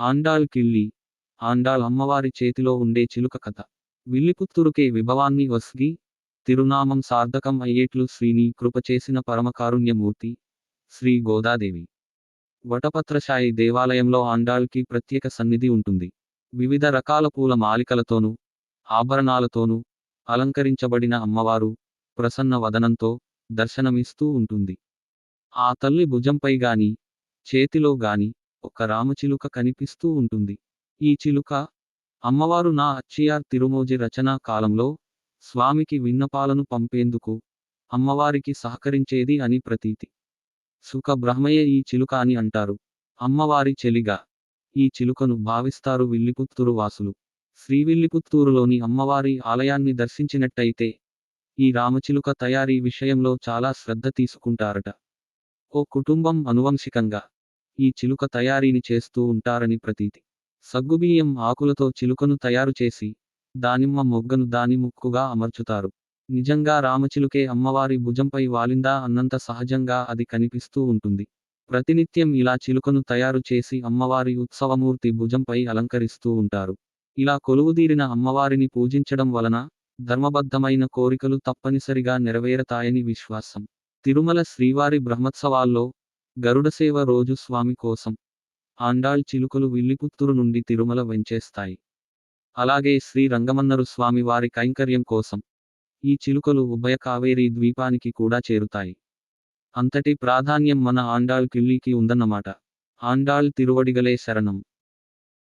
ఆండాళ్ కిళ్ళి. ఆండాళ్ అమ్మవారి చేతిలో ఉండే చిలుక కథ. విల్లిపుత్తూరుకే విభవాన్ని వస్గి తిరునామం సార్థకం అయ్యేట్లు శ్రీని కృప చేసిన పరమకారుణ్యమూర్తి శ్రీ గోదాదేవి. వటపత్రశాయి దేవాలయంలో ఆండాళ్కి ప్రత్యేక సన్నిధి ఉంటుంది. వివిధ రకాల పూల మాలికలతోనూ ఆభరణాలతోనూ అలంకరించబడిన అమ్మవారు ప్రసన్న వదనంతో దర్శనమిస్తూ ఉంటుంది. ఆ తల్లి భుజంపై గాని చేతిలో గాని ఒక రామచిలుక కనిపిస్తూ ఉంటుంది. ఈ చిలుక అమ్మవారు నా అచ్చియార్ తిరుమోజి రచనా కాలంలో స్వామికి విన్నపాలను పంపేందుకు అమ్మవారికి సహకరించేది అని ప్రతీతి. సుఖ బ్రహ్మయే ఈ చిలుక అని అంటారు. అమ్మవారి చెలిగా ఈ చిలుకను భావిస్తారు విల్లిపుత్తూరు వాసులు. శ్రీవిల్లిపుత్తూరులోని అమ్మవారి ఆలయాన్ని దర్శించినట్టయితే ఈ రామచిలుక తయారీ విషయంలో చాలా శ్రద్ధ తీసుకుంటారట. ఓ కుటుంబం అనువంశికంగా ఈ చిలుక తయారీని చేస్తూ ఉంటారని ప్రతీతి. సగ్గుబియ్యం ఆకులతో చిలుకను తయారు చేసి దానిమ్మ మొగ్గను దాని ముక్కుగా అమర్చుతారు. నిజంగా రామచిలుకే అమ్మవారి భుజంపై వాలిందా అన్నంత సహజంగా అది కనిపిస్తూ ఉంటుంది. ప్రతినిత్యం ఇలా చిలుకను తయారు చేసి అమ్మవారి ఉత్సవమూర్తి భుజంపై అలంకరిస్తూ ఉంటారు. ఇలా కొలువుదీరిన అమ్మవారిని పూజించడం వలన ధర్మబద్ధమైన కోరికలు తప్పనిసరిగా నెరవేరతాయని విశ్వాసం. తిరుమల శ్రీవారి బ్రహ్మోత్సవాల్లో గరుడసేవ రోజు స్వామి కోసం ఆండాళ్ చిలుకలు విల్లిపుత్తూరు నుండి తిరుమల వెంచేస్తాయి. అలాగే శ్రీ రంగమన్నరు స్వామి వారి కైంకర్యం కోసం ఈ చిలుకలు ఉభయ కావేరీ ద్వీపానికి కూడా చేరుతాయి. అంతటి ప్రాధాన్యం మన ఆండాళ్ కిళ్ళికి ఉందన్నమాట. ఆండాళ్ తిరువడిగలే శరణం.